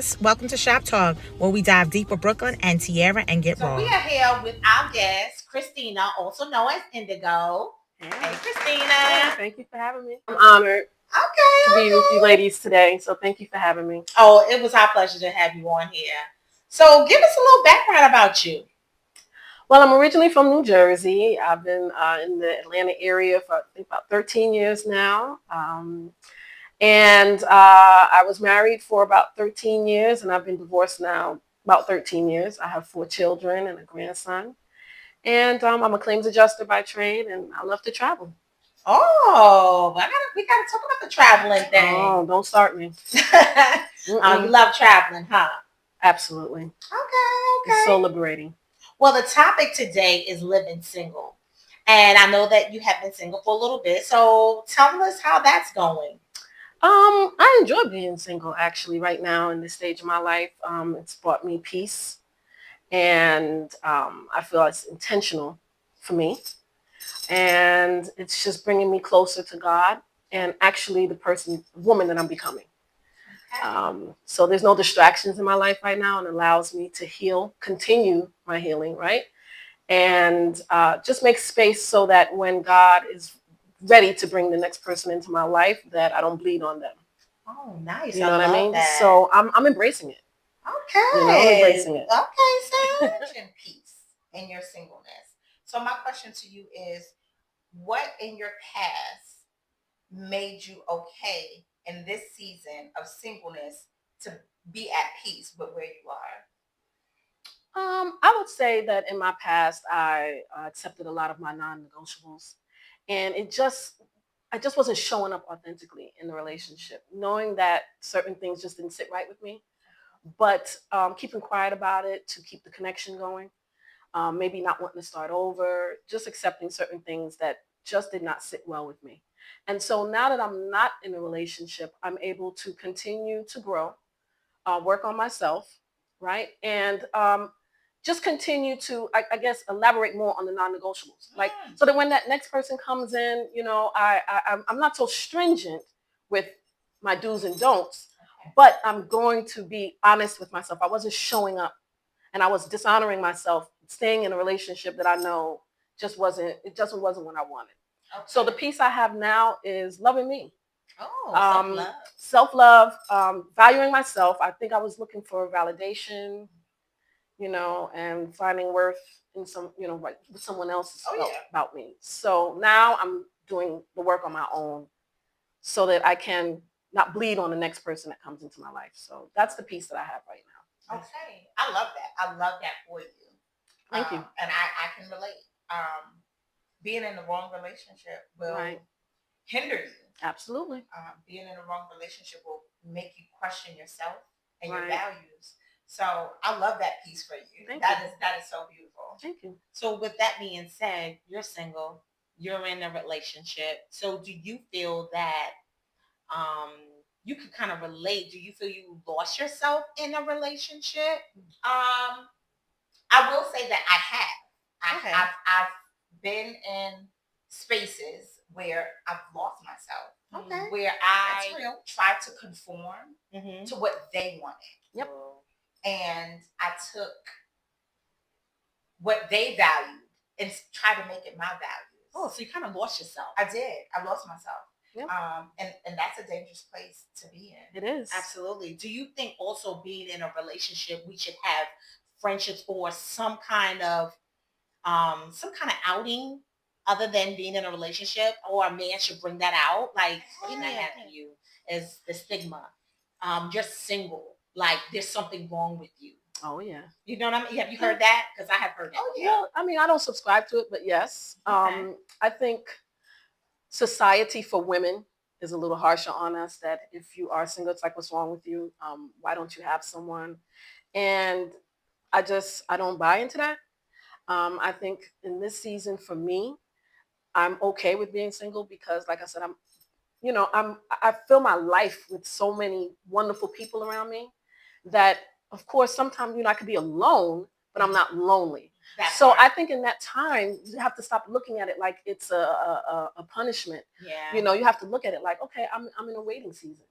guests. Welcome to Shop Talk, where we dive deep with Brooklyn and Tierra and get raw. We are here with our guest, Christina, also known as Indigo. Hey, Christina. Thank you for having me. I'm honored to be with you ladies today, so thank you for having me. Oh, it was our pleasure to have you on here. So give us a little background about you. Well, I'm originally from New Jersey. I've been in the Atlanta area for I think about 13 years now. And I was married for about 13 years, and I've been divorced now about 13 years. I have 4 children and a grandson. And I'm a claims adjuster by trade, and I love to travel. Oh, we gotta talk about the traveling thing. Oh, don't start me. You love traveling, huh? Absolutely. Okay. It's so liberating. Well, the topic today is living single. And I know that you have been single for a little bit. So tell us how that's going. I enjoy being single actually right now in this stage of my life. It's brought me peace, and I feel it's intentional for me, and it's just bringing me closer to God and actually woman that I'm becoming. So there's no distractions in my life right now, and allows me to continue my healing, right? And just make space so that when God is ready to bring the next person into my life, that I don't bleed on them. Oh, nice. You know what I mean? That. So I'm embracing it. Okay. I'm embracing it. Okay, so in peace in your singleness. So my question to you is, what in your past made you okay in this season of singleness to be at peace with where you are? I would say that in my past, I accepted a lot of my non-negotiables, and I just wasn't showing up authentically in the relationship, knowing that certain things just didn't sit right with me. But keeping quiet about it to keep the connection going, maybe not wanting to start over, just accepting certain things that just did not sit well with me. And so now that I'm not in a relationship, I'm able to continue to grow, work on myself, right? And just continue to, I guess, elaborate more on the non-negotiables. Like, so that when that next person comes in, I'm not so stringent with my do's and don'ts, but I'm going to be honest with myself. I wasn't showing up, and I was dishonoring myself, staying in a relationship that I know it just wasn't what I wanted. Okay. So the peace I have now is loving me. Oh, self-love, valuing myself. I think I was looking for validation, and finding worth in with someone else about me. So now I'm doing the work on my own so that I can not bleed on the next person that comes into my life. So that's the piece that I have right now. Okay. I love that. I love that for you. Thank you. And I can relate. Being in the wrong relationship will hinder you. Absolutely. Being in the wrong relationship will make you question yourself and your values. So I love that piece for you. That is so beautiful. Thank you. So with that being said, you're single, you're in a relationship. So do you feel that you can kind of relate? Do you feel you lost yourself in a relationship? I will say that I have. I've been in spaces where I've lost myself. Okay. Where I tried to conform to what they wanted. Yep. And I took what they valued and tried to make it my values. Oh, so you kind of lost yourself. I did. I lost myself. Yep. And that's a dangerous place to be in. It is. Absolutely. Do you think also being in a relationship, we should have friendships or some kind of outing other than being in a relationship, or a man should bring that out? Like, what can I have to you is the stigma. You're single. Like, there's something wrong with you. Oh, yeah. You know what I mean? Have you heard that? Because I have heard that. Oh, yeah. Well, I mean, I don't subscribe to it, but yes. Okay. I think society for women is a little harsher on us, that if you are single, it's like, what's wrong with you? Why don't you have someone? And I don't buy into that. I think in this season for me, I'm okay with being single because, like I said, I fill my life with so many wonderful people around me that, of course, sometimes, I could be alone, but I'm not lonely. So I think in that time, you have to stop looking at it like it's a punishment. Yeah. You have to look at it like, okay, I'm in a waiting season.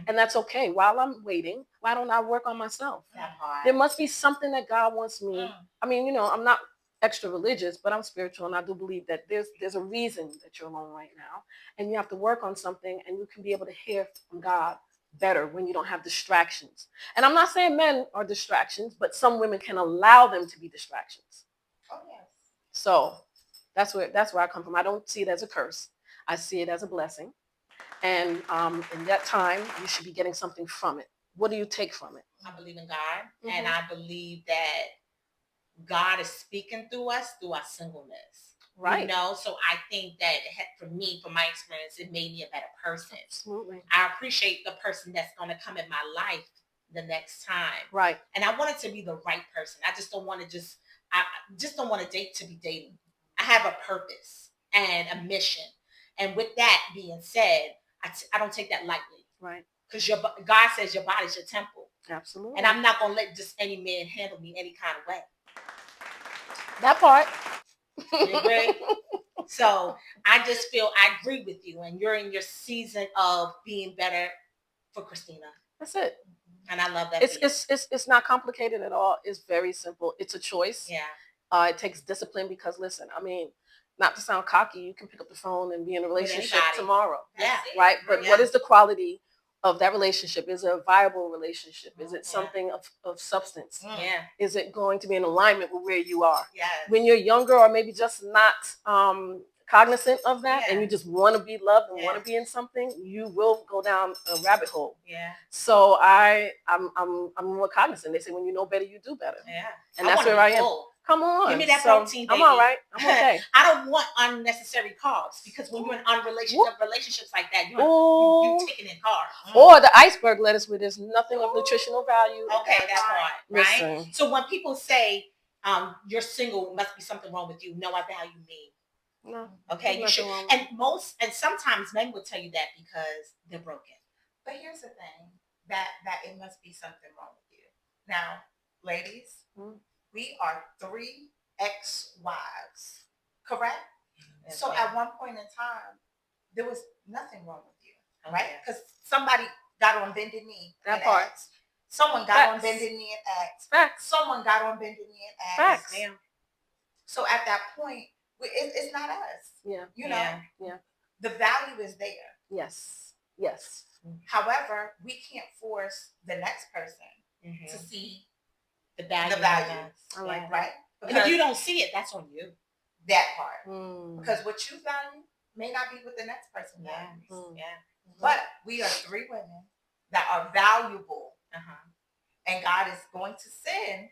And that's okay. While I'm waiting, why don't I work on myself? That part. There must be something that God wants me. I mean, I'm not extra religious, but I'm spiritual, and I do believe that there's a reason that you're alone right now, and you have to work on something, and you can be able to hear from God better when you don't have distractions. And I'm not saying men are distractions, but some women can allow them to be distractions. Oh yes. So that's where I come from. I don't see it as a curse. I see it as a blessing. And in that time, you should be getting something from it. What do you take from it? I believe in God, and I believe that God is speaking through us through our singleness. Right. So I think that for me, from my experience, it made me a better person. Absolutely. I appreciate the person that's going to come in my life the next time. Right. And I want it to be the right person. I just don't want to I just don't want to date to be dating. I have a purpose and a mission. And with that being said, I don't take that lightly. Right. Because God says your body's your temple. Absolutely. And I'm not going to let just any man handle me any kind of way. That part. You agree? So I just feel I agree with you, and you're in your season of being better for Christina. That's it. And I love that. It's not complicated at all. It's very simple. It's a choice. Yeah. It takes discipline because listen, I mean, not to sound cocky, you can pick up the phone and be in a relationship tomorrow. Yeah. Right? But what is the quality of that relationship? Is it a viable relationship? Is it something of substance? Yeah. Is it going to be in alignment with where you are? Yes. When you're younger or maybe just not cognizant of that and you just want to be loved and want to be in something, you will go down a rabbit hole. Yeah. So I'm more cognizant. They say when you know better, you do better. Yeah. And that's where I am. Come on. Give me that protein, baby. I'm all right. I'm okay. I don't want unnecessary carbs because when you're in relationships like that, you're taking in carbs. Or the iceberg lettuce where there's nothing of nutritional value. Okay, that's part, right? Listen. So when people say you're single, must be something wrong with you. No, I value me. No. Okay, you should. And sometimes men would tell you that because they're broken. But here's the thing, that it must be something wrong with you. Now, ladies, we are 3 ex-wives, correct? So at one point in time, there was nothing wrong with you, right? Because somebody got on bended knee. That part. Asked. Someone got on bended knee and asked. Facts. Someone got on bended knee and asked. Facts. So at that point, it's not us. Yeah. Yeah. The value is there. Yes. Yes. However, we can't force the next person to see the value. I like that. Right? And if you don't see it, that's on you. That part. Because what you value may not be what the next person values. Yeah. But we are 3 women that are valuable. And God is going to send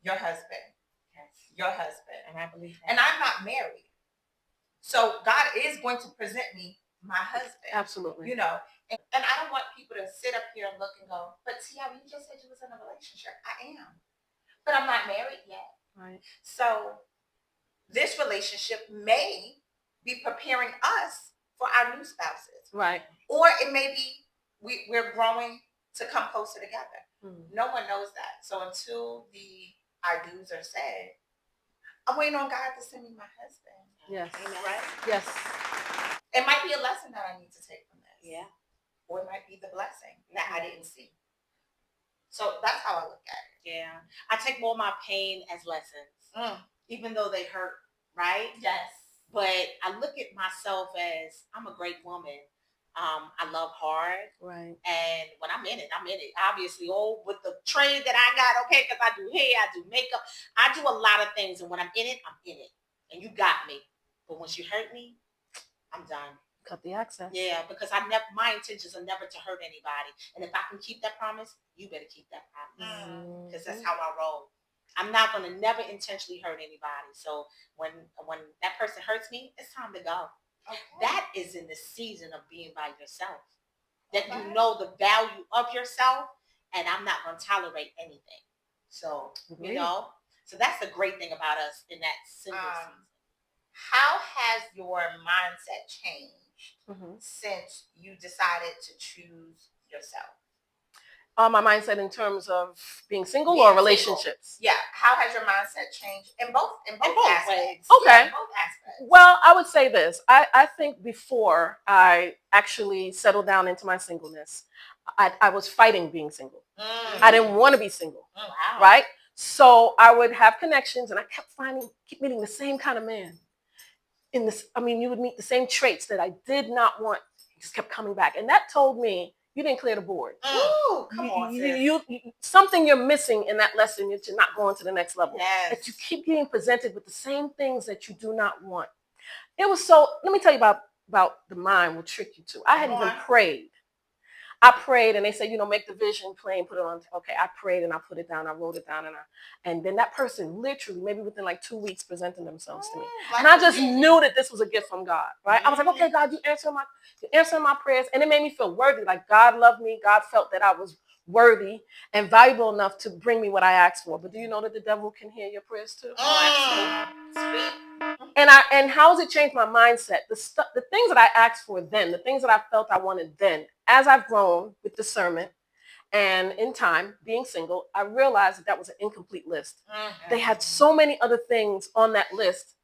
your husband. Yes. Your husband. And I believe that. And I'm not married. So God is going to present me my husband. Absolutely. And I don't want people to sit up here and look and go, but Tia, you just said you was in a relationship. I am. But I'm not married yet. Right. So this relationship may be preparing us for our new spouses. Right. Or it may be we're growing to come closer together. No one knows that. So until the I do's are said, I'm waiting on God to send me my husband. Yes. Amen. Right? Yes. It might be a lesson that I need to take from this. Yeah. Or it might be the blessing that I didn't see. So that's how I look at it. Yeah. I take all my pain as lessons. Even though they hurt, right? Yes. But I look at myself as I'm a great woman. I love hard. Right. And when I'm in it, I'm in it. Obviously, with the trade that I got, okay, because I do hair, I do makeup. I do a lot of things. And when I'm in it, I'm in it. And you got me. But once you hurt me, I'm done. Cut the access. Yeah, because my intentions are never to hurt anybody. And if I can keep that promise, you better keep that promise. Because that's how I roll. I'm not going to never intentionally hurt anybody. So when that person hurts me, it's time to go. Okay. That is in the season of being by yourself. That you know the value of yourself, and I'm not going to tolerate anything. So, so that's the great thing about us in that single season. How has your mindset changed since you decided to choose yourself? My mindset in terms of being single or relationships? Single. Yeah. How has your mindset changed in both aspects? Okay. Yeah, both aspects. Well, I would say this. I think before I actually settled down into my singleness, I was fighting being single. I didn't want to be single, Wow. right? So I would have connections, and I keep meeting the same kind of man. You would meet the same traits that I did not want. Just kept coming back, and that told me you didn't clear the board. Ooh, come on, sis. Something you're missing in that lesson that you're not going to the next level. Yes. That you keep getting presented with the same things that you do not want. It was so. Let me tell you about the mind will trick you too. I had even prayed. I prayed, and they said, make the vision plain, put it on. Okay, I prayed and I put it down. I wrote it down, and then that person literally, maybe within like 2 weeks, presented themselves to me, and I just knew that this was a gift from God. Right? I was like, okay, God, you answer my prayers, and it made me feel worthy. Like God loved me. God felt that I was worthy and valuable enough to bring me what I asked for. But do you know that the devil can hear your prayers too? Oh, absolutely. Sweet. And how has it changed my mindset? The things that I asked for then, the things that I felt I wanted then, as I've grown with discernment and in time being single, I realized that was an incomplete list. They had so many other things on that list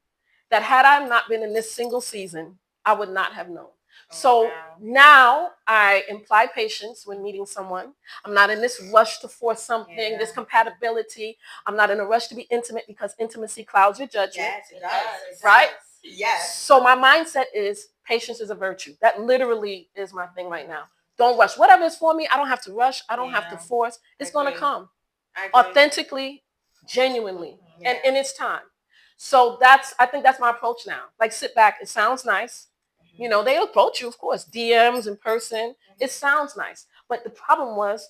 that had I not been in this single season, I would not have known. So now I imply patience when meeting someone. I'm not in this rush to force something, this compatibility. I'm not in a rush to be intimate because intimacy clouds your judgment. Yes, it does. Right? Yes. So my mindset is patience is a virtue. That literally is my thing right now. Don't rush. Whatever is for me, I don't have to rush. I don't have to force. It's going to come authentically, genuinely, and in its time. So I think that's my approach now. Like sit back. It sounds nice. They approach you, of course, DMs in person. It sounds nice. But the problem was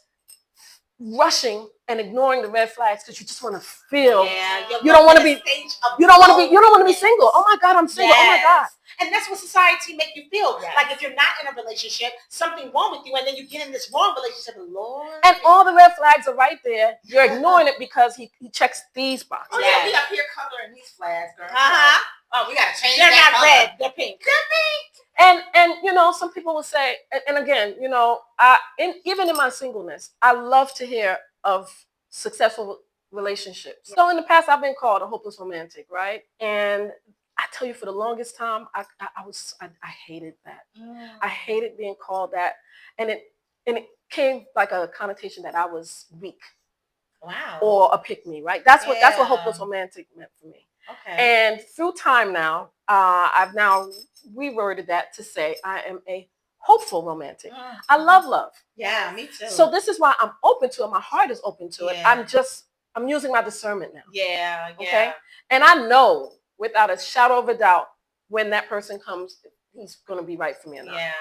rushing and ignoring the red flags because you just want to feel. You don't want to be. You don't want to be single. Oh my God, I'm single. Oh my God. And that's what society make you feel. Yes. Like if you're not in a relationship, something wrong with you, and then you get in this wrong relationship, Lord. And all the red flags are right there. You're ignoring it because he checks these boxes. Oh yeah, we up here coloring these flags, girl. Oh, we gotta change. They're not color. Red. They're pink. And some people will say, and again, even in my singleness, I love to hear of successful relationships. So in the past, I've been called a hopeless romantic, right? And I tell you, for the longest time, I hated that. I hated being called that, and it came like a connotation that I was weak. Wow. Or a pick me, right? That's what hopeless romantic meant for me. Okay. And through time now, I've now reworded that to say I am a hopeful romantic. I love love. Yeah, me too. So this is why I'm open to it. My heart is open to it. I'm using my discernment now. Yeah. Okay. And I know without a shadow of a doubt when that person comes, he's going to be right for me or not. Yeah.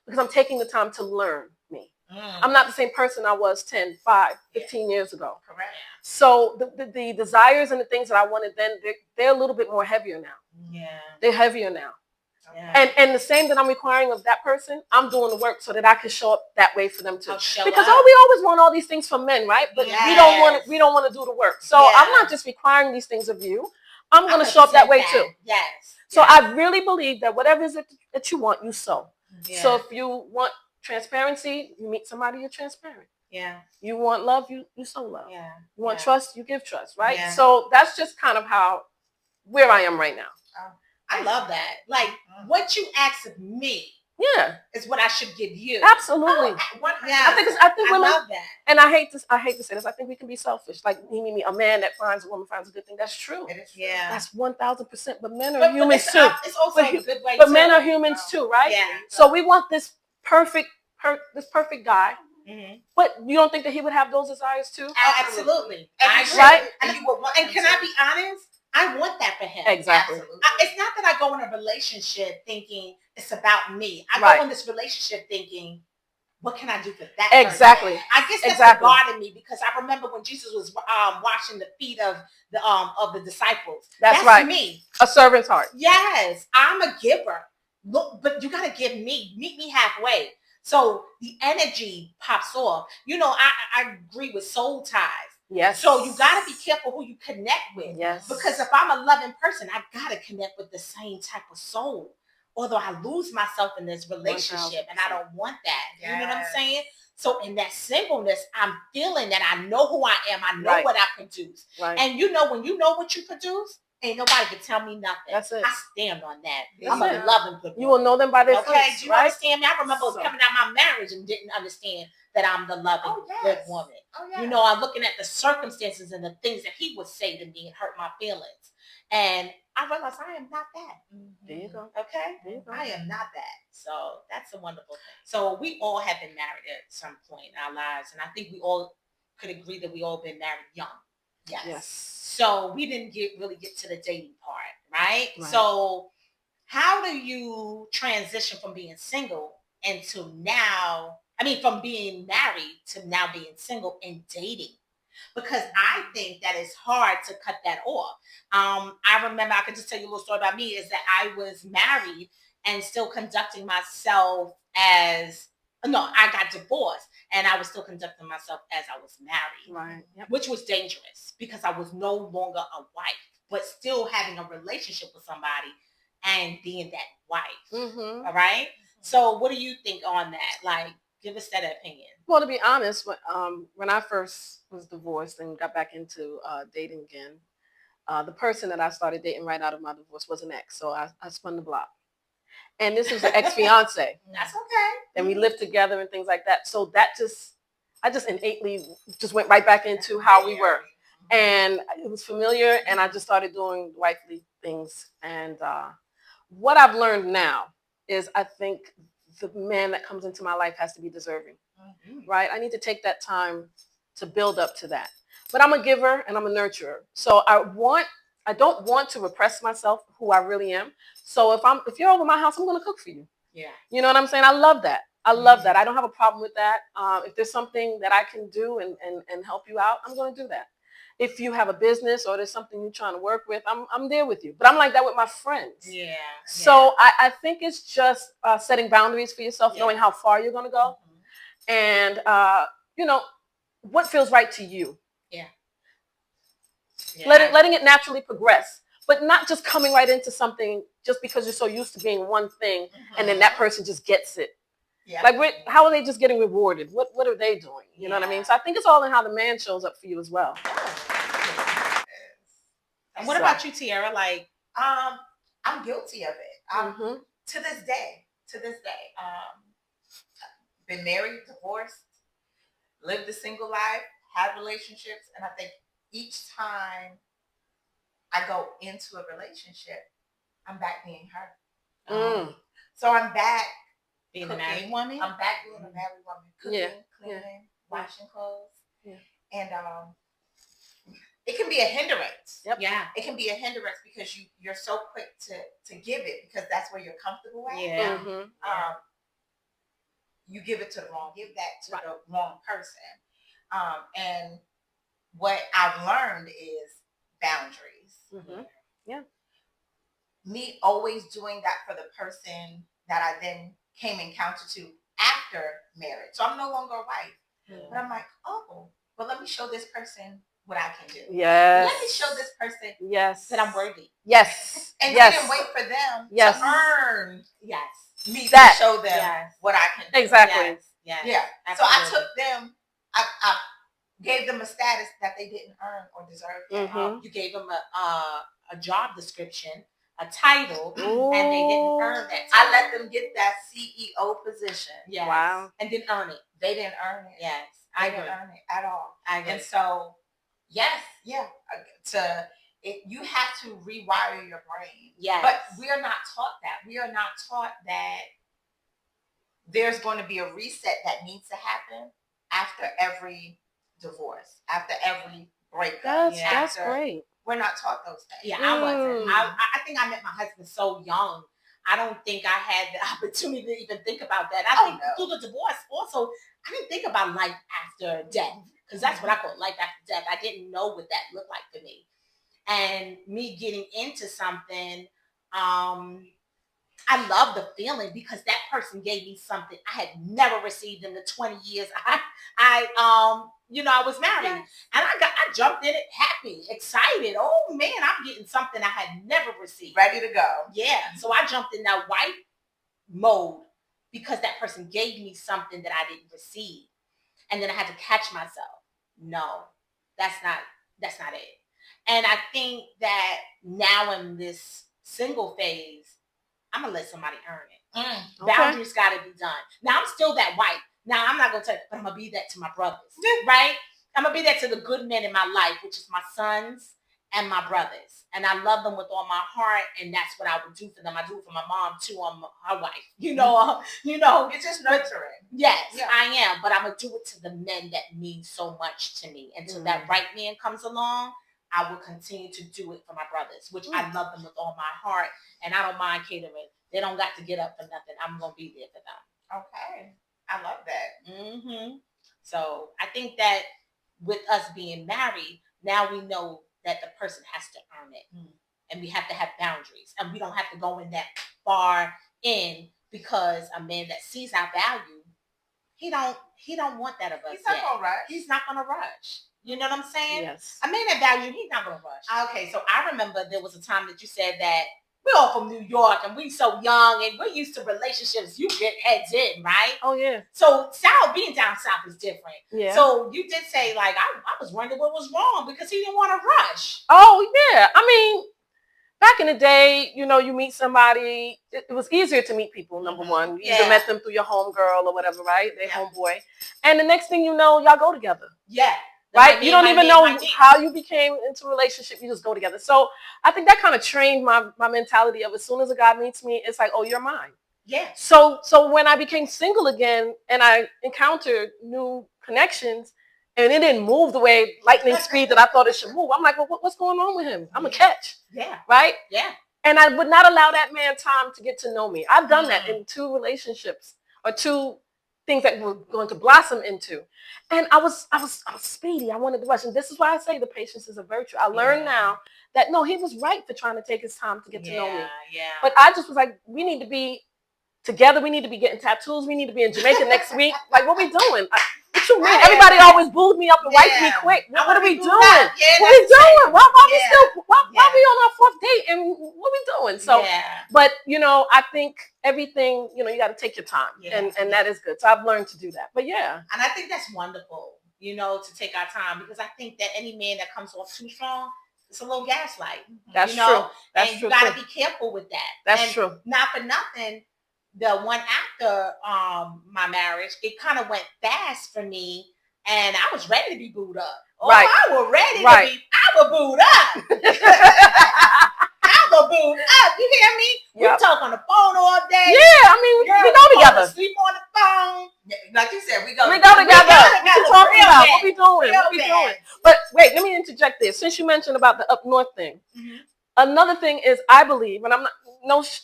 Because I'm taking the time to learn me. I'm not the same person I was 10, 5, 15 years ago. Correct. So the desires and the things that I wanted then, they're a little bit more heavier now. Yeah. They're heavier now. Yeah. And the same that I'm requiring of that person, I'm doing the work so that I can show up that way for them too. Because we always want all these things from men, right? But we don't want to do the work. So I'm not just requiring these things of you. I'm going to show up that way too. Yes. So I really believe that whatever it is that you want, you sow. Yeah. So if you want transparency, you meet somebody, you're transparent. Yeah. You want love, you sow love. Yeah. You want trust, you give trust, right? Yeah. So that's just kind of where I am right now. I love that. Like what you ask of me, is what I should give you. Absolutely. I think women. I love that. And I hate to say this. I think we can be selfish. Like a man that finds a woman finds a good thing. That's true. It is. Yeah. That's 1,000%. But men are humans too. It's also a good way. But men are humans too, right? Yeah. So we want this perfect guy. Mm-hmm. But you don't think that he would have those desires too? Absolutely. Right. And can I be honest? I want that for him. Exactly. It's not that I go in a relationship thinking it's about me. I go in this relationship thinking, what can I do for that exactly person? I guess that's bothered me because I remember when Jesus was washing the feet of the disciples. That's right. Me. A servant's heart. Yes, I'm a giver. Look, but you gotta give me. Meet me halfway. So the energy pops off. I agree with soul ties. Yes. So you got to be careful who you connect with. Yes. Because if I'm a loving person, I got to connect with the same type of soul. Although I lose myself in this relationship 1,000%. And I don't want that. Yes. You know what I'm saying? So in that singleness, I'm feeling that I know who I am. I know what I produce. Right. And when you know what you produce, Ain't nobody can tell me nothing. That's it. I stand on that. That's I'm a it. loving good woman. You will know them by their okay, fruits, do you right? understand me? I remember So- coming out of my marriage and didn't understand that I'm the loving good woman. You know, I'm looking at the circumstances and the things that he would say to me and hurt my feelings. And I realized I am not that. There you go. Okay? There you go. I am not that. So that's a wonderful thing. So we all have been married at some point in our lives. And I think we all could agree that we all been married young. Yes. So we didn't really get to the dating part, right? So how do you transition from being single into now, from being married to now being single and dating? Because I think that it's hard to cut that off. I remember, I could just tell you a little story about me, is that I was married and still conducting myself I got divorced and I was still conducting myself as I was married. Right. Yep. Which was dangerous because I was no longer a wife, but still having a relationship with somebody and being that wife. Mm-hmm. All right. So what do you think on that? Like, give us that opinion. Well, to be honest, when I first was divorced and got back into dating again, the person that I started dating right out of my divorce was an ex. So I spun the block. And this was an ex-fiance. That's okay. And we lived together and things like that. So I just innately just went right back into how we were. And it was familiar, and I just started doing wifely things. And what I've learned now is I think the man that comes into my life has to be deserving, right? I need to take that time to build up to that. But I'm a giver and I'm a nurturer. So I don't want to repress myself, who I really am. So if you're over my house, I'm going to cook for you. Yeah. You know what I'm saying? I love that. I love that. I don't have a problem with that. If there's something that I can do and help you out, I'm going to do that. If you have a business or there's something you're trying to work with, I'm there with you. But I'm like that with my friends. Yeah. So I think it's just setting boundaries for yourself, knowing how far you're going to go, and what feels right to you. Yeah. Letting it naturally progress, but not just coming right into something just because you're so used to being one thing, and then that person just gets it. Yeah. Like, how are they just getting rewarded? What are they doing? You know what I mean? So I think it's all in how the man shows up for you as well. And what about you, Tiara? Like, I'm guilty of it. To this day, been married, divorced, lived a single life, had relationships, and I think each time I go into a relationship, I'm back being her. So I'm back being cooking. A married woman. I'm back being a married woman, cooking, cleaning, washing clothes, and it can be a hindrance. Yep. Yeah, it can be a hindrance because you're so quick to give it because that's where you're comfortable at. Yeah. You give it to the wrong, give that to the wrong person. And what I've learned is boundaries. Yeah. Me always doing that for the person that I then came encounter to after marriage. So I'm no longer a wife. But I'm like, but let me show this person what I can do. Yes. Let me show this person that I'm worthy. Yes. And didn't wait for them to earn me to show them what I can do. Exactly. Yes. Yeah. So I took them, I gave them a status that they didn't earn or deserve. You gave them a job description, a title, and they didn't earn that title. I let them get that CEO position. Yes. Wow. And didn't earn it. They didn't earn it. Yes. I didn't earn it at all. And so, you have to rewire your brain. Yes. But we are not taught that. We are not taught that there's going to be a reset that needs to happen after every divorce, after every breakup. That's great. We're not taught those things. Yeah, I wasn't. I think I met my husband so young. I don't think I had the opportunity to even think about that. I think through the divorce also, I didn't think about life after death, because that's what I call life after death. I didn't know what that looked like for me. And me getting into something, I love the feeling because that person gave me something I had never received in the 20 years I was married. Yes. And I jumped in it happy, excited. Oh man, I'm getting something I had never received. Ready to go. Yeah. So I jumped in that white mode because that person gave me something that I didn't receive. And then I had to catch myself. No, that's not it. And I think that now in this single phase, I'm gonna let somebody earn it. Okay. Boundaries got to be done. Now I'm still that wife. Now I'm not gonna tell you, but I'm gonna be that to my brothers, right? I'm gonna be that to the good men in my life, which is my sons and my brothers, and I love them with all my heart, and that's what I would do for them. I do it for my mom too. I'm her wife, you know. It's just nurturing. Yes, Yeah. I am, but I'm gonna do it to the men that mean so much to me, until that right man comes along. I will continue to do it for my brothers, which I love them with all my heart, and I don't mind catering. They don't got to get up for nothing. I'm gonna be there for them. Okay, I love that. So I think that with us being married, now we know that the person has to earn it, and we have to have boundaries, and we don't have to go in that far in, because a man that sees our value, he don't want that of us. He's not gonna rush. He's not gonna rush. You know what I'm saying? Yes. A man that value, he's not gonna rush. Okay, so I remember there was a time that you said that we're all from New York and we so young and we're used to relationships. You get heads in, right? Oh yeah. So being down south is different. Yeah. So you did say, like, I was wondering what was wrong, because he didn't want to rush. Oh yeah. I mean, back in the day, you meet somebody. It was easier to meet people. Number one, you either met them through your homegirl or whatever, right? Their homeboy, and the next thing you know, y'all go together. Yeah. Right? You don't even know how you became into a relationship. You just go together. So I think that kind of trained my mentality of, as soon as a guy meets me, it's like, oh, you're mine. Yeah. So when I became single again and I encountered new connections and it didn't move the way lightning speed that I thought it should move, I'm like, well, what's going on with him? I'm a catch. Yeah. Right? Yeah. And I would not allow that man time to get to know me. I've done that in 2 relationships, or 2 things that we're going to blossom into. And I was speedy. I wanted to rush. And this is why I say the patience is a virtue. I learned now that, no, he was right for trying to take his time to get to know me. Yeah. But I just was like, we need to be together. We need to be getting tattoos. We need to be in Jamaica next week. Like, what we doing? What you mean? Everybody always booed me up and wiped me quick. What are we doing? What we doing? Why we on our 4th date and what we doing? So, but I think everything, you got to take your time, and that is good. So I've learned to do that. But yeah, and I think that's wonderful, to take our time, because I think that any man that comes off too strong, it's a little gaslight. That's true. That's and true. You got to be careful with that. That's true. Not for nothing, the one after my marriage, it kind of went fast for me, and I was ready to be booed up. Right. I was ready to be. I was booed up. I was booed up. You hear me? Yep. We talk on the phone all day. Yeah, I mean, we go together. Sleep on the phone. Like you said, we go together. What you talking about? What we doing? What we doing? But wait, let me interject this. Since you mentioned about the up north thing, another thing is, I believe, and I'm not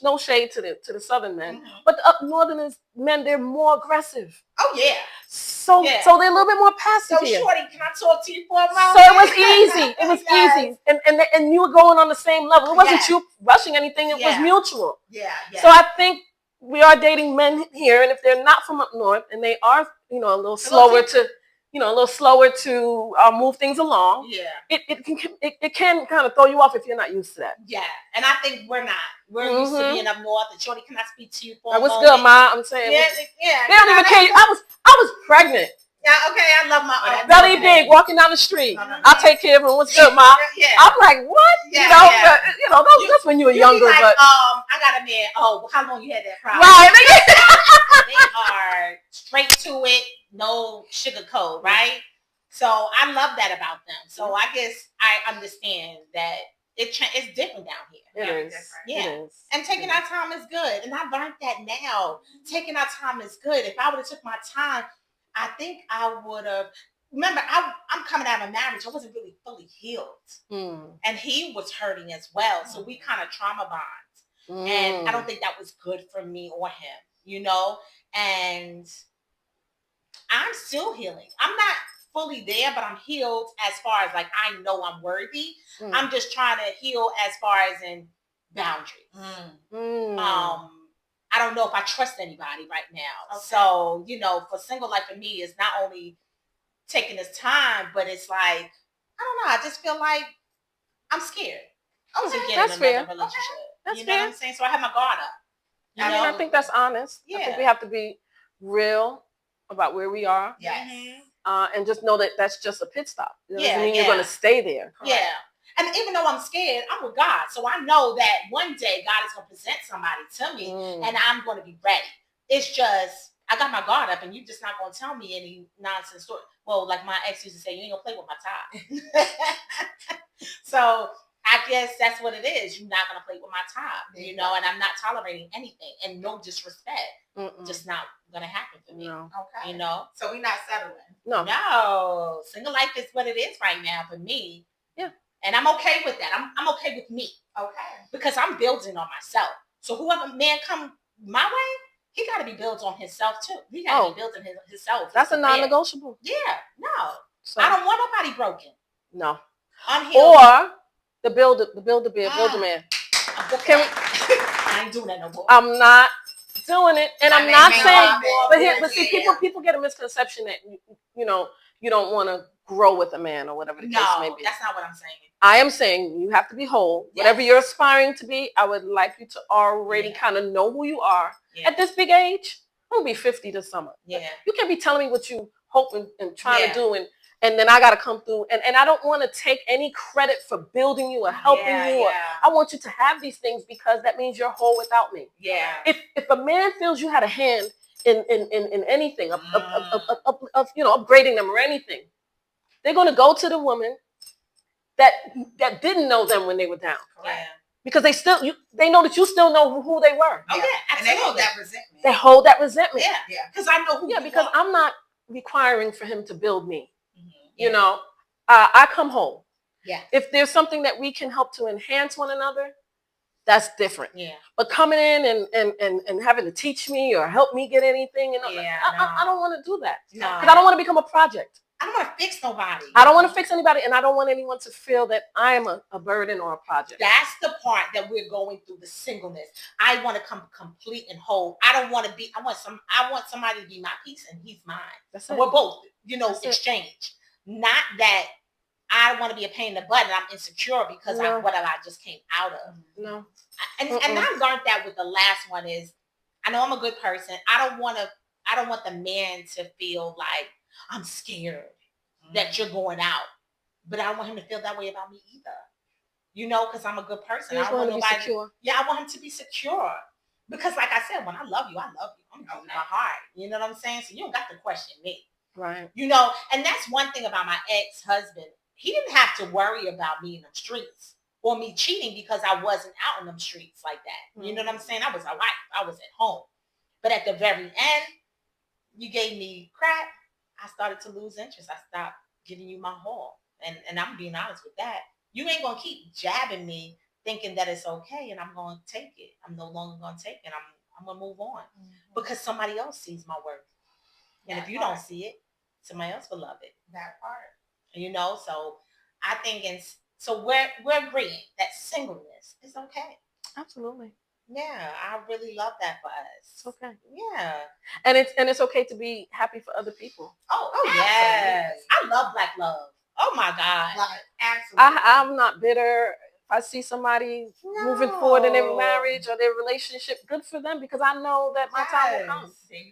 no shade to the southern men, but the up northerners men, they're more aggressive. Oh yeah. So they're a little bit more passive here. Shorty, can I talk to you for a moment? So it was easy. It was easy, and you were going on the same level. It wasn't you rushing anything. It was mutual. Yeah. So I think we are dating men here, and if they're not from up north and they are, a little slower to move things along. Yeah. It can kind of throw you off if you're not used to that. Yeah, and I think we're not. We're used to being up north. And Shorty, can I speak to you for a moment? What's good, Ma? I'm saying. Yeah. They don't even care. I was pregnant. Yeah, okay, I love my belly big, walking down the street. I'll take care of him. What's good, Ma? Yeah. I'm like, what? That's when you were younger. Like, but I got a man. Oh, how long you had that problem? Right. They are straight to it, no sugarcoat, right? So I love that about them. So I guess I understand that it's different down here. It is. Yeah. It is. And taking our time is good. And I learned that now. Taking our time is good. If I would have took my time, I think I would have. Remember, I'm coming out of a marriage. I wasn't really fully healed. And he was hurting as well. So we kind of trauma bond. And I don't think that was good for me or him, And I'm still healing. I'm not fully there, but I'm healed as far as, like, I know I'm worthy. I'm just trying to heal as far as in boundaries. I don't know if I trust anybody right now. Okay. So, for single life for me is not only taking this time, but it's like, I don't know. I just feel like I'm scared to get in another relationship. That's you know what I'm saying? So I have my guard up. I think that's honest. Yeah. I think we have to be real about where we are. Yes. And just know that that's just a pit stop. It doesn't mean you're going to stay there. Yeah. And even though I'm scared, I'm with God. So I know that one day God is going to present somebody to me and I'm going to be ready. It's just, I got my guard up and you're just not going to tell me any nonsense story. Well, like my ex used to say, you ain't going to play with my top. So I guess that's what it is. You're not going to play with my top, you know, and I'm not tolerating anything and no disrespect. Just not going to happen for me. No. Okay. You know? So we're not settling. No. Single life is what it is right now for me. Yeah. And I'm okay with that. I'm okay with me. Okay. Because I'm building on myself. So whoever man come my way, he got to be built on himself too. He got to be building himself. That's a non-negotiable. Yeah. No. So, I don't want nobody broken. No. Unhealed. Or the builder man. I ain't doing that no more. I'm not doing it, and I'm not saying. But see, people get a misconception that you know you don't want to grow with a man or whatever the case may be. That's not what I'm saying. I am saying you have to be whole. Yes. Whatever you're aspiring to be, I would like you to already kind of know who you are at this big age. I'm gonna be 50 this summer. Yeah, you can't be telling me what you hope and trying to do, and then I gotta come through. And I don't want to take any credit for building you or helping you. Or, I want you to have these things because that means you're whole without me. Yeah. If a man feels you had a hand in anything of upgrading them or anything, they're gonna go to the woman that didn't know them when they were down. Correct. Yeah. Because they know that you still know who they were. Oh yeah, absolutely. And they hold that resentment. They hold that resentment. Yeah, yeah. Because I know who. Yeah, because I'm not requiring for him to build me. Mm-hmm. Yeah. You know, I come home. Yeah. If there's something that we can help to enhance one another, that's different. Yeah. But coming in and having to teach me or help me get anything, I don't want to do that. Because I don't want to become a project. I don't want to fix nobody. I don't want to fix anybody, and I don't want anyone to feel that I'm a burden or a project. That's the part that we're going through, the singleness. I want to come complete and whole. I don't want to be. I want somebody to be my piece, and he's mine. So we're both, exchange. Not that I want to be a pain in the butt and I'm insecure because I'm whatever I just came out of. No. And I learned that with the last one is, I know I'm a good person. I don't want the man to feel like I'm scared that you're going out, but I don't want him to feel that way about me either. Because I'm a good person. I don't want nobody. Secure. Yeah, I want him to be secure. Because, like I said, when I love you, I love you. I'm giving my heart. You know what I'm saying? So you don't got to question me. Right. And that's one thing about my ex-husband. He didn't have to worry about me in the streets or me cheating because I wasn't out in them streets like that. You know what I'm saying? I was a wife. I was at home. But at the very end, you gave me crap. I started to lose interest. I stopped giving you my whole. And I'm being honest with that. You ain't going to keep jabbing me thinking that it's okay and I'm going to take it. I'm no longer going to take it. I'm going to move on because somebody else sees my worth. And if you don't see it, somebody else will love it. That part. So I think so we're agreeing that singleness is okay. Absolutely. Yeah, I really love that for us. It's okay. Yeah. And it's okay to be happy for other people. Oh yes. I love black love. Oh my God. Like, absolutely. I'm not bitter. If I see somebody moving forward in their marriage or their relationship, good for them because I know that my time will come.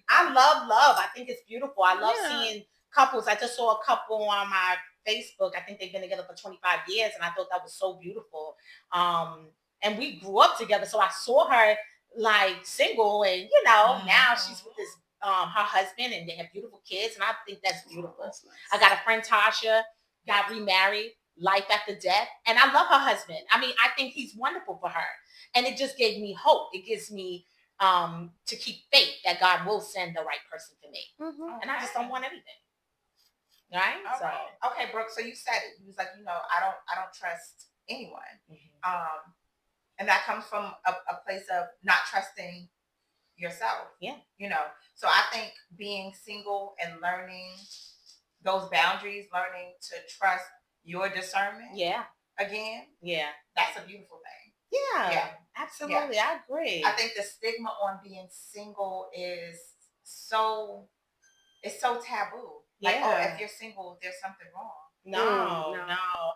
I love love. I think it's beautiful. I love seeing couples. I just saw a couple on my Facebook. I think they've been together for 25 years and I thought that was so beautiful. And we grew up together. So I saw her like single and, now she's with this, her husband and they have beautiful kids. And I think that's beautiful. That's nice. I got a friend, Tasha, got remarried, life after death. And I love her husband. I mean, I think he's wonderful for her. And it just gave me hope. It gives me to keep faith that God will send the right person to me. Mm-hmm. And I just don't want anything. Right? Okay. So okay, Brooke. So you said it. You was like, I don't trust anyone. Mm-hmm. And that comes from a place of not trusting yourself. Yeah. So I think being single and learning those boundaries, learning to trust your discernment. Yeah. Again. Yeah. That's a beautiful thing. Yeah. Yeah. Absolutely. Yeah. I agree. I think the stigma on being single is so taboo. Like, if you're single, there's something wrong. No.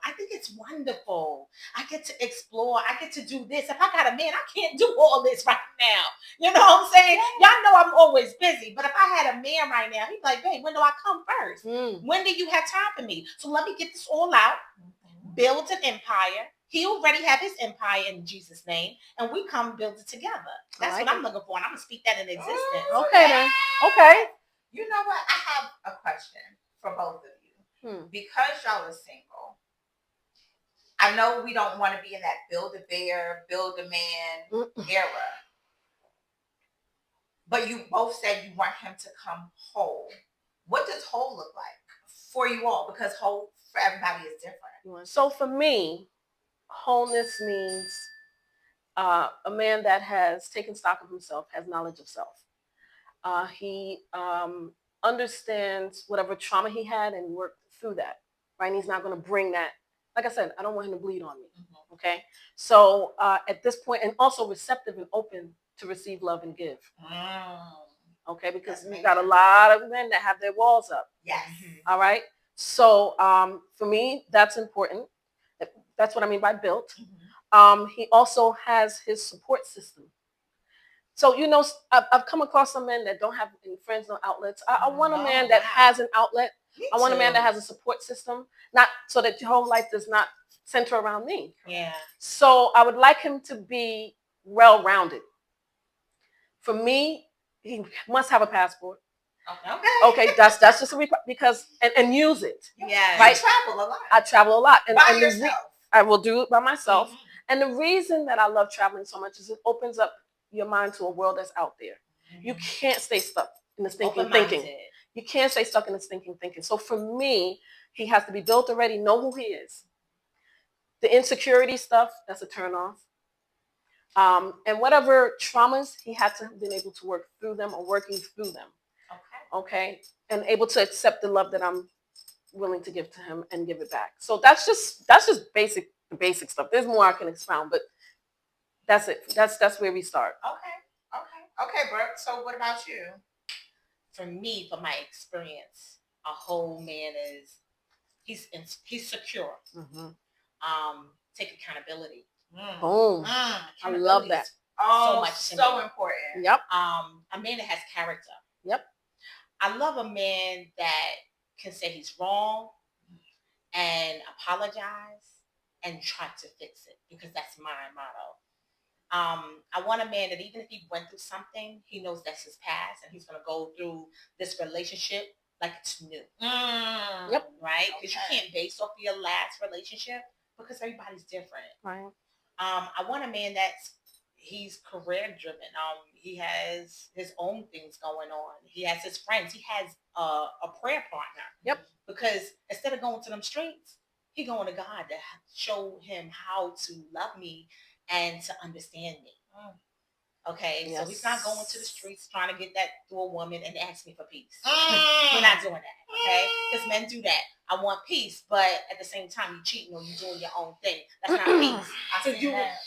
I think it's wonderful. I get to explore. I get to do this. If I got a man, I can't do all this right now. You know what I'm saying? Y'all know I'm always busy. But if I had a man right now, he'd be like, babe, when do I come first? When do you have time for me? So let me get this all out. builds an empire. He already have his empire in Jesus' name, and we come build it together. That's like what I'm looking for, and I'm gonna speak that in existence. Okay then. Okay. You know what? I have a question for both of you. Because y'all are single, I know we don't want to be in that build a bear, build a man era. But you both said you want him to come whole. What does whole look like for you all? Because whole for everybody is different. So for me, wholeness means a man that has taken stock of himself, has knowledge of self. He understands whatever trauma he had and worked through that, right? And he's not going to bring that. Like I said, I don't want him to bleed on me. Okay. So at this point, and also receptive and open to receive love and give. Okay, because we got a lot of men that have their walls up. Yes. All right. So for me, that's important. That's what I mean by built. He also has his support system. So, I've come across some men that don't have any friends, no outlets. I want a man that has an outlet. I want a man that has a support system, not so that your whole life does not center around me. Yeah. So I would like him to be well-rounded. For me, he must have a passport. Okay, that's just because and use it. Yeah, right. You travel a lot. I travel a lot, and by yourself. I will do it by myself. And the reason that I love traveling so much is it opens up your mind to a world that's out there. You can't stay stuck in the stinking thinking. You can't stay stuck in the stinking thinking. So for me, he has to be built already, know who he is. The insecurity stuff, that's a turn off. And whatever traumas, he had to have been able to work through them or working through them. Okay. And able to accept the love that I'm willing to give to him and give it back. So that's just basic stuff. There's more I can expound, but that's it. That's where we start. Okay, Brooke. So what about you? For me, from my experience, a whole man is he's secure. Take accountability. Boom. I love that. So important. Yep. A man that has character. Yep. I love a man that can say he's wrong and apologize and try to fix it, because that's my motto. I want a man that even if he went through something, he knows that's his past and he's going to go through this relationship like it's new. Yep. Right? Because you can't base off your last relationship because everybody's different. Right. I want a man he's career driven. He has his own things going on. He has his friends. He has a prayer partner. Yep. Because instead of going to them streets, he going to God to show him how to love me and to understand me. Okay, yes. So he's not going to the streets trying to get that through a woman and ask me for peace. We're not doing that, okay? Because men do that. I want peace, but at the same time, you cheating or you doing your own thing. That's not peace. So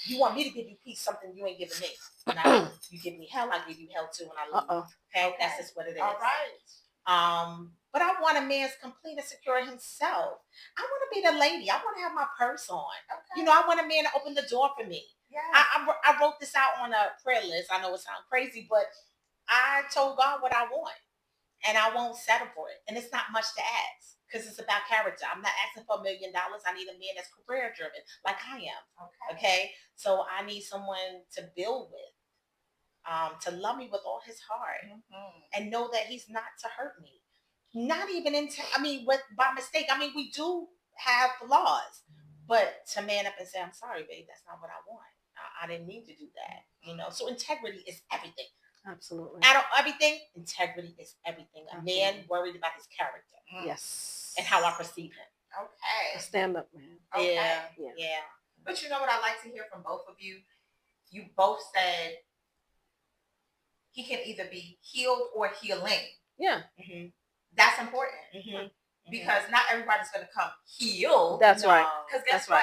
you want me to give you peace, something you ain't giving me. Now, you give me hell, I give you hell too, and I leave. Okay, that's just what it is. All right. But I want a man's complete and secure himself. I want to be the lady. I want to have my purse on. Okay. I want a man to open the door for me. Yeah. I wrote this out on a prayer list. I know it sounds crazy, but I told God what I want, and I won't settle for it. And it's not much to ask because it's about character. I'm not asking for $1 million. I need a man that's career driven, like I am. Okay. So I need someone to build with, to love me with all his heart, and know that he's not to hurt me. Not even by mistake. We do have flaws, but to man up and say, "I'm sorry, babe, that's not what I want. I didn't mean to do that." So integrity is everything. Absolutely. Out of everything, integrity is everything. A man worried about his character. Yes. And how I perceive him. Okay. A stand up man. Okay. Yeah. But you know what I like to hear from both of you? You both said he can either be healed or healing. Yeah. That's important. Because not everybody's going to come healed. That's right. Because guess what?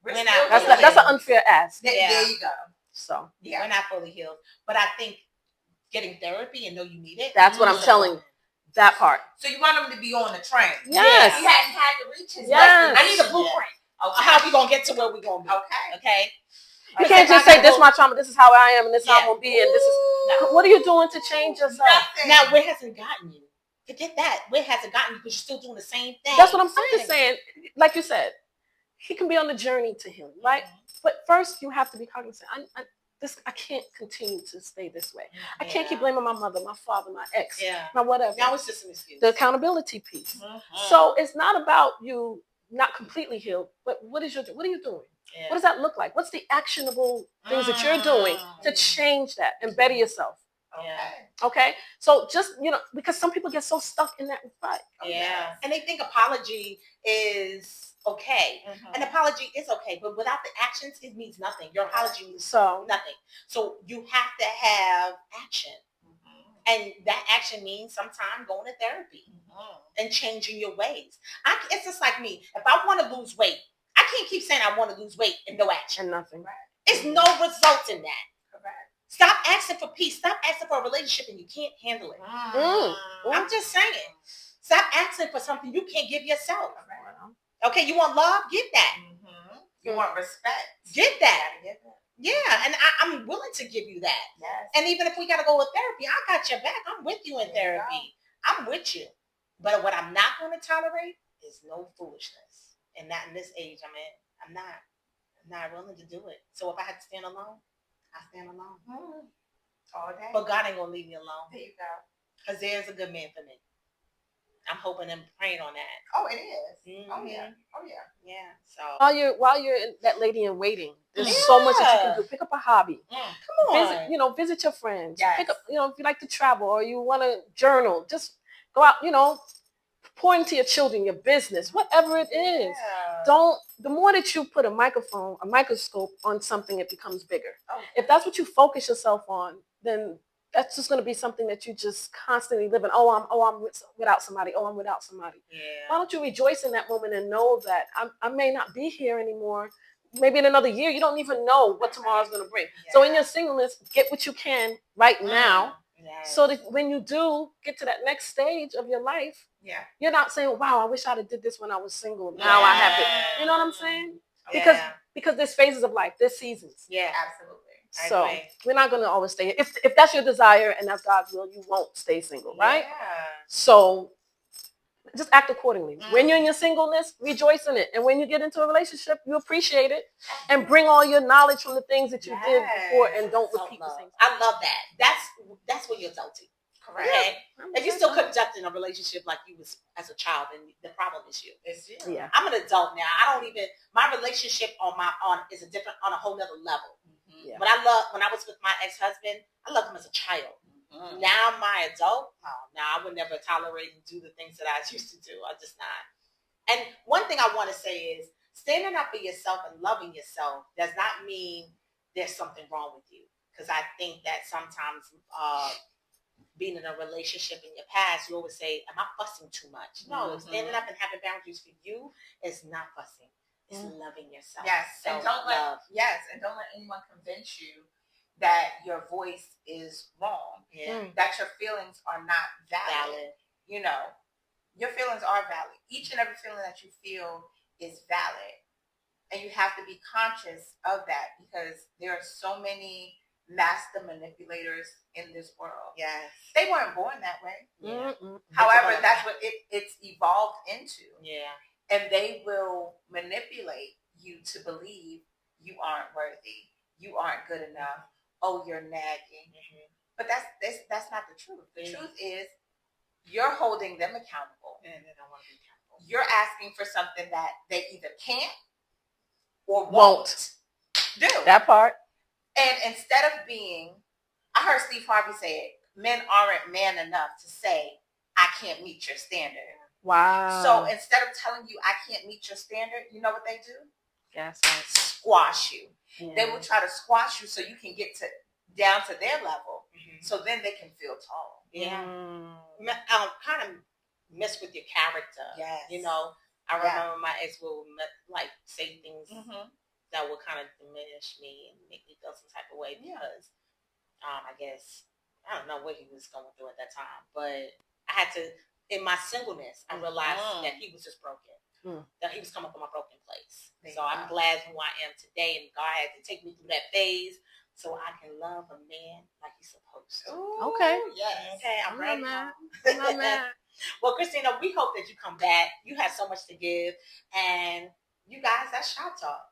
That's an unfair ask. There you go. So we're not fully healed. But I think getting therapy and know you need it. That's what I'm telling you. That part. So you want him to be on the train. Yes. He hadn't had to reach his yes. I need a blueprint. How are we going to get to where we're going to be? Okay. You can't just say, this is my trauma, this is how I am, and this is how I'm going to be, and this is... No. What are you doing to change yourself? Nothing. Now, where has it gotten you? Forget that. Where has it gotten you? Because you're still doing the same thing. That's what I'm saying. Like you said, he can be on the journey to healing, right? But first, you have to be cognizant. I can't continue to stay this way. I can't keep blaming my mother, my father, my ex, my whatever. Now it's just an excuse. The accountability piece. So it's not about you not completely healed, but what are you doing? Yeah. What does that look like? What's the actionable things that you're doing to change that and better yourself? Okay. So just, because some people get so stuck in that rut. And they think apology is okay. An apology is okay, but without the actions, it means nothing. Your apology means nothing. So you have to have action. And that action means sometimes going to therapy and changing your ways. It's just like me. If I want to lose weight, I can't keep saying I want to lose weight and no action. And nothing. It's no result in that. Correct. Stop asking for peace. Stop asking for a relationship and you can't handle it. I'm just saying. Stop asking for something you can't give yourself. Okay, you want love? Get that. You want respect? Get that. Yeah, and I'm willing to give you that. Yes. And even if we got to go with therapy, I got your back. I'm with you in therapy. I'm with you. But what I'm not going to tolerate is no foolishness. And not in this age I'm in. I'm not willing to do it. So if I had to stand alone, I stand alone. All day. But God ain't going to leave me alone. There you go. Because there's a good man for me. I'm hoping and praying on that. Oh, it is. Oh yeah. Yeah. So while you're that lady in waiting, there's so much that you can do. Pick up a hobby. Come on. Visit your friends. Yes. Pick up, if you like to travel or you want to journal, just go out, pour into your children, your business, whatever it is. The more that you put a microscope on something, it becomes bigger. If that's what you focus yourself on, then that's just going to be something that you just constantly live in. I'm without somebody. I'm without somebody. Yeah. Why don't you rejoice in that moment and know that I may not be here anymore. Maybe in another year, you don't even know what tomorrow's going to bring. Yeah. So in your singleness, get what you can right now. So that when you do get to that next stage of your life, you're not saying, wow, I wish I'd have did this when I was single. Now I have it. You know what I'm saying? Because there's phases of life. There's seasons. Yeah, absolutely. So we're not going to always stay. If that's your desire and that's God's will, you won't stay single, right? Yeah. So just act accordingly. When you're in your singleness, rejoice in it. And when you get into a relationship, you appreciate it and bring all your knowledge from the things that you did before and don't repeat the same. I love that. That's what you're adulting. Correct. Okay? If you still conducting a relationship like you was as a child, then the problem is you. It's you. Yeah. I'm an adult now. My relationship is on a whole nother level. Yeah. When I was with my ex-husband, I loved him as a child. Now my adult, I would never tolerate and do the things that I used to do. I'm just not. And one thing I want to say is standing up for yourself and loving yourself does not mean there's something wrong with you. Because I think that sometimes being in a relationship in your past, you always say, am I fussing too much? No, standing up and having boundaries for you is not fussing. It's loving yourself. Yes, and don't let anyone convince you that your voice is wrong. Yeah. That your feelings are not valid. Your feelings are valid. Each and every feeling that you feel is valid. And you have to be conscious of that because there are so many master manipulators in this world. Yes. They weren't born that way. Yeah. However, that's what it's evolved into. Yeah. And they will manipulate you to believe you aren't worthy. You aren't good enough. Oh, you're nagging. But that's not the truth. The truth is you're holding them accountable. And they don't want to be accountable. You're asking for something that they either can't or won't do. That part. And instead of I heard Steve Harvey say it, men aren't man enough to say, I can't meet your standard. Wow. So instead of telling you I can't meet your standard, you know what they do? Yes. Squash you. Yeah. They will try to squash you so you can get down to their level. So then they can feel tall. Yeah. Kind of mess with your character. Yes. I remember my ex will say things that would kind of diminish me and make me feel some type of way because I guess I don't know what he was going through at that time, but I had to. In my singleness, I realized that he was just broken. That he was coming from a broken place. So I'm glad who I am today, and God had to take me through that phase so I can love a man like he's supposed to. Ooh, okay. Yes. Okay, I'm ready. I'm not mad. Well, Christina, we hope that you come back. You have so much to give, and You guys, that's Shop Talk.